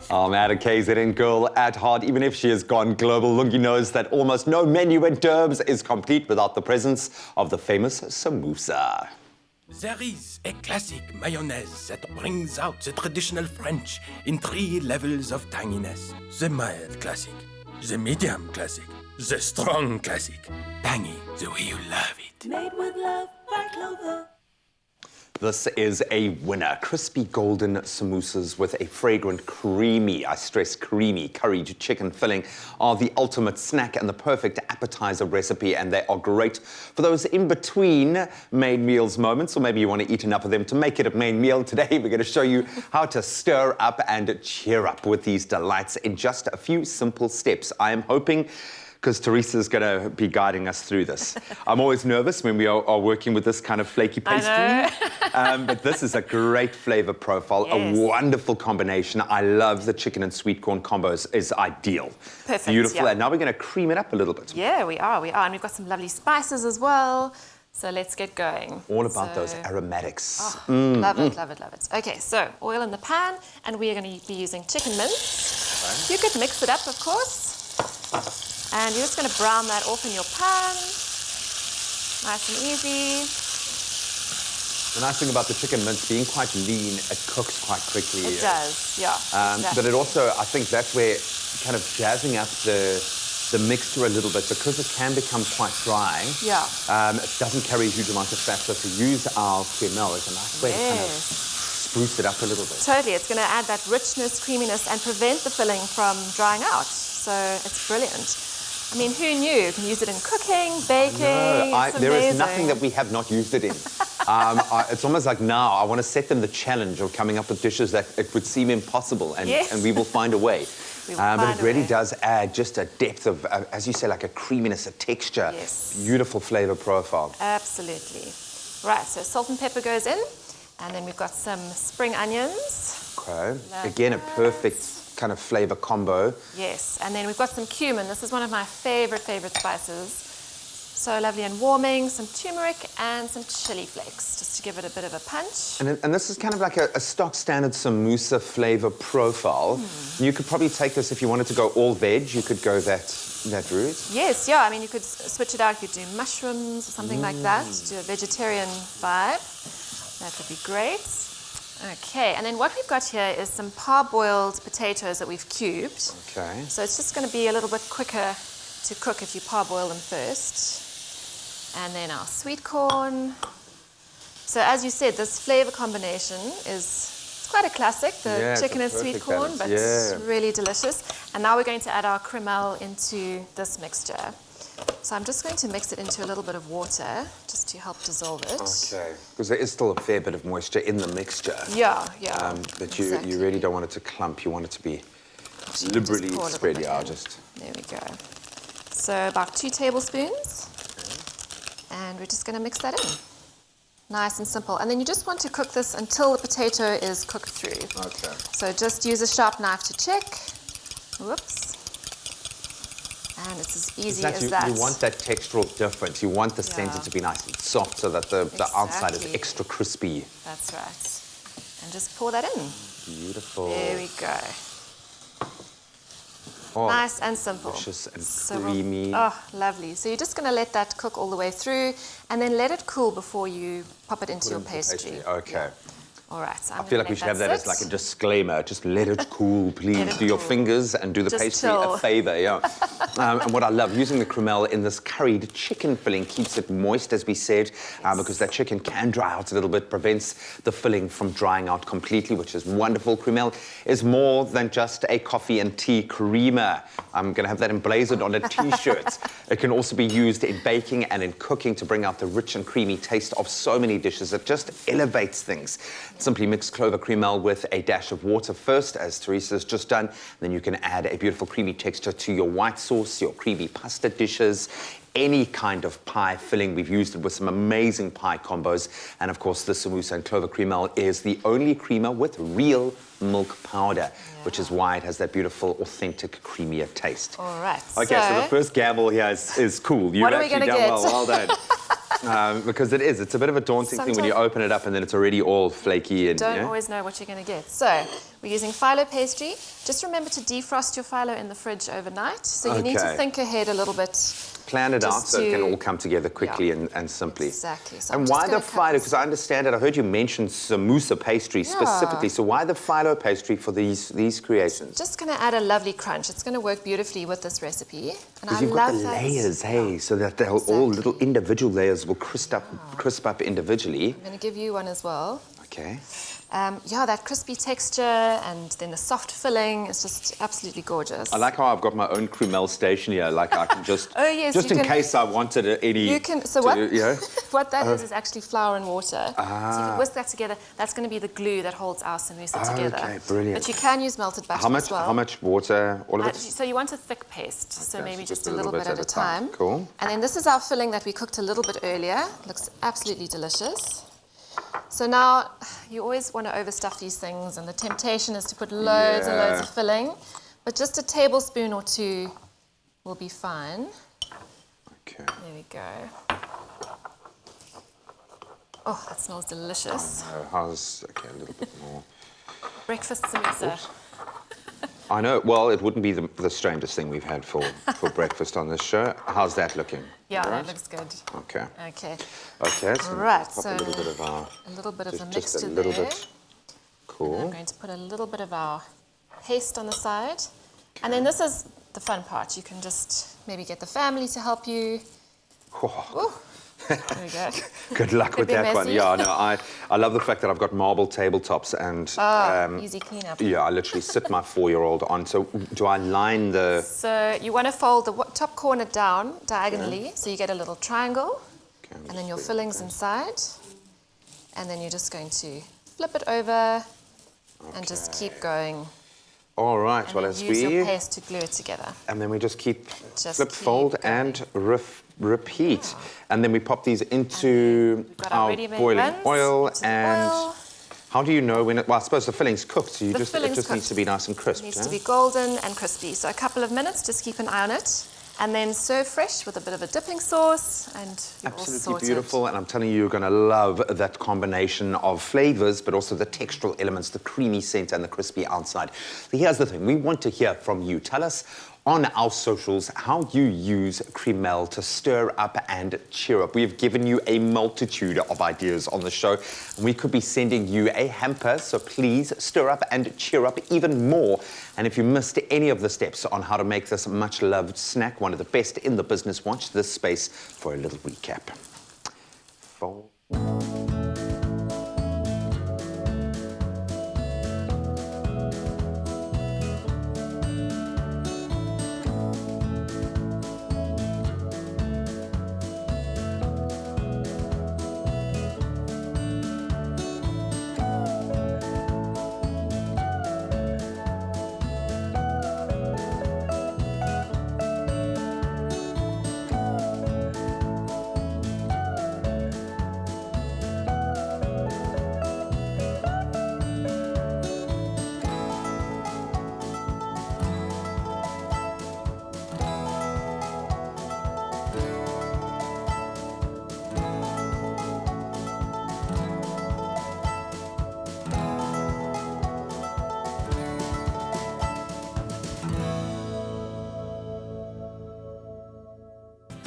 I'm at a KZN girl at heart. Even if she has gone global, Lungi knows that almost no menu in Durbs is complete without the presence of the famous samosa. There is a classic mayonnaise that brings out the traditional French in 3 levels of tanginess. The mild classic, the medium classic, the strong classic. Tangy the way you love it. Made with love by Clover. This is a winner. Crispy golden samosas with a fragrant, creamy, I stress creamy, curried chicken filling are the ultimate snack and the perfect appetizer recipe, and they are great for those in-between main meals moments, or maybe you want to eat enough of them to make it a main meal. Today, we're going to show you how to stir up and cheer up with these delights in just a few simple steps. I am hoping, because Teresa's going to be guiding us through this. I'm always nervous when we are working with this kind of flaky pastry. But this is a great flavor profile, Yes. a wonderful combination. I love the chicken and sweet corn combos. Is ideal. Perfect, Beautiful. yeah. And now we're going to cream it up a little bit. Yeah, we are. And we've got some lovely spices as well. So let's get going. All about those aromatics. Love it, love it, love it. Okay, so oil in the pan, and we are going to be using chicken mince. You could mix it up, of course. And you're just going to brown that off in your pan. Nice and easy. The nice thing about the chicken mince being quite lean, it cooks quite quickly. It does, yeah. Exactly. But it also, I think that's where kind of jazzing up the mixture a little bit, because it can become quite dry. Yeah. It doesn't carry a huge amount of fat, so to use our Creamel is a nice way to kind of spruce it up a little bit. Totally, it's going to add that richness, creaminess, and prevent the filling from drying out. So it's brilliant. I mean, who knew? You can use it in cooking, baking. There is nothing that we have not used it in. It's almost like now I want to set them the challenge of coming up with dishes that it would seem impossible, and, Yes. and we will find a way. But it really does add just a depth of, as you say, like a creaminess, a texture. Yes. Beautiful flavor profile. Absolutely. Right, so salt and pepper goes in, and then we've got some spring onions. Okay. Love Again, a that. perfect kind of flavor combo. Yes, and then we've got some cumin. This is one of my favorite spices. So lovely and warming. Some turmeric and some chili flakes, just to give it a bit of a punch. And this is kind of like a stock standard samosa flavor profile. You could probably take this if you wanted to go all veg. You could go that route. Yes, yeah, I mean, you could switch it out. You could do mushrooms or something like that. Do a vegetarian vibe. That would be great. Okay, and then what we've got here is some parboiled potatoes that we've cubed. Okay. So it's just going to be a little bit quicker to cook if you parboil them first. And then our sweet corn. So as you said, this flavor combination it's quite a classic, the chicken and sweet corn, but it's really delicious. And now we're going to add our Creamel into this mixture. So I'm just going to mix it into a little bit of water just to help dissolve it. Okay, because there is still a fair bit of moisture in the mixture. Yeah. But you really don't want it to clump. You want it to be liberally spread out. There we go. So about 2 tablespoons. And we're just going to mix that in. Nice and simple. And then you just want to cook this until the potato is cooked through. Okay. So just use a sharp knife to check. Whoops. And it's as easy as that. You want that textural difference. You want the center to be nice and soft so that the outside is extra crispy. That's right. And just pour that in. Beautiful. There we go. Oh, nice and simple. Delicious and creamy. Oh, lovely. So you're just going to let that cook all the way through and then let it cool before you pop it into your pastry. Okay. Yeah. All right. So I feel like we should have that as like a disclaimer. Just let it cool, please. Do your fingers and do the pastry a favor, yeah. And what I love, using the Creamel in this curried chicken filling keeps it moist, as we said, because that chicken can dry out a little bit, prevents the filling from drying out completely, which is wonderful. Creamel is more than just a coffee and tea creamer. I'm going to have that emblazoned on a T-shirt. It can also be used in baking and in cooking to bring out the rich and creamy taste of so many dishes. It just elevates things. Simply mix Clover Creamel with a dash of water first, as Teresa's just done. Then you can add a beautiful creamy texture to your white sauce, your creamy pasta dishes, any kind of pie filling. We've used it with some amazing pie combos. And of course, the samosa and Clover Creamel is the only creamer with real milk powder, which is why it has that beautiful, authentic, creamier taste. All right. Okay, so the first gamble here is cool. You've actually done well. Well done. Because it's a bit of a daunting thing when you open it up and then it's already all flaky. And don't always know what you're going to get. So We're using phyllo pastry. Just remember to defrost your phyllo in the fridge overnight. So you need to Okay. think ahead a little bit. Plan it out Just so it can to- all come together quickly Yeah. and simply. Exactly. So I'm And just why the gonna cut phyllo? this. Because I understand it. I heard you mention samosa pastry specifically. So why the phyllo pastry for these creations? Just going to add a lovely crunch. It's going to work beautifully with this recipe. And I Because you've got love the that. layers, hey, Yeah. so that they'll all Exactly. little individual layers will crisp up individually. I'm going to give you one as well. Okay. Yeah, that crispy texture and then the soft filling is just absolutely gorgeous. I like how I've got my own Creamel station here. Like I can just, Oh, yes, just you in can- case I wanted any. You can. So to, what? You know, What that is actually flour and water. So you can whisk that together. That's going to be the glue that holds our samosa together. Okay, brilliant. But you can use melted butter how much? as well. How much water? All of it. So you want a thick paste. So Okay, maybe so just a little bit at a time. Cool. And then this is our filling that we cooked a little bit earlier. Looks absolutely delicious. So now you always want to overstuff these things, and the temptation is to put loads and loads of filling. But just a tablespoon or two will be fine. Okay. There we go. Oh, that smells delicious. How's okay? A little bit more. Breakfast samosa. I know. Well, it wouldn't be the strangest thing we've had for breakfast on this show. How's that looking? Yeah, All that looks good. Okay. Okay. Okay. So Right, pop so a little bit of our. a little bit of the Just mixture a little there. bit. I'm Cool. going to put a little bit of our paste on the side. And then this is the fun part. You can just maybe get the family to help you. Ooh. There we go. Good luck Could with be that one. messy. Yeah, no, I love the fact that I've got marble tabletops and Easy cleanup. yeah, I literally sit my 4-year-old on. So do I line the? So you want to fold the top corner down diagonally, so you get a little triangle, Okay, and then your filling's inside. And then you're just going to flip it over and just keep going. All right. And Well, then as use your we paste to glue it together. and then we just keep Just flip, keep fold, going. and repeat, and then we pop these into We've got our our ready-made boiling buns, oil. into the And oil. how do you know when it? Well, I suppose the filling's cooked, so you The it filling's just needs cooked. to be nice and crisp. It needs yeah? to be golden and crispy. So a couple of minutes, just keep an eye on it. And then serve fresh with a bit of a dipping sauce, and you're all Absolutely sorted. beautiful, and I'm telling you, you're going to love that combination of flavors, but also the textural elements, the creamy center and the crispy outside. So here's the thing, we want to hear from you. Tell us on our socials how you use Creamel to stir up and cheer up. We have given you a multitude of ideas on the show, and we could be sending you a hamper, so please stir up and cheer up even more. And if you missed any of the steps on how to make this much-loved snack, one of the best in the business, watch this space for a little recap.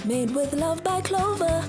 Made with love by Clover.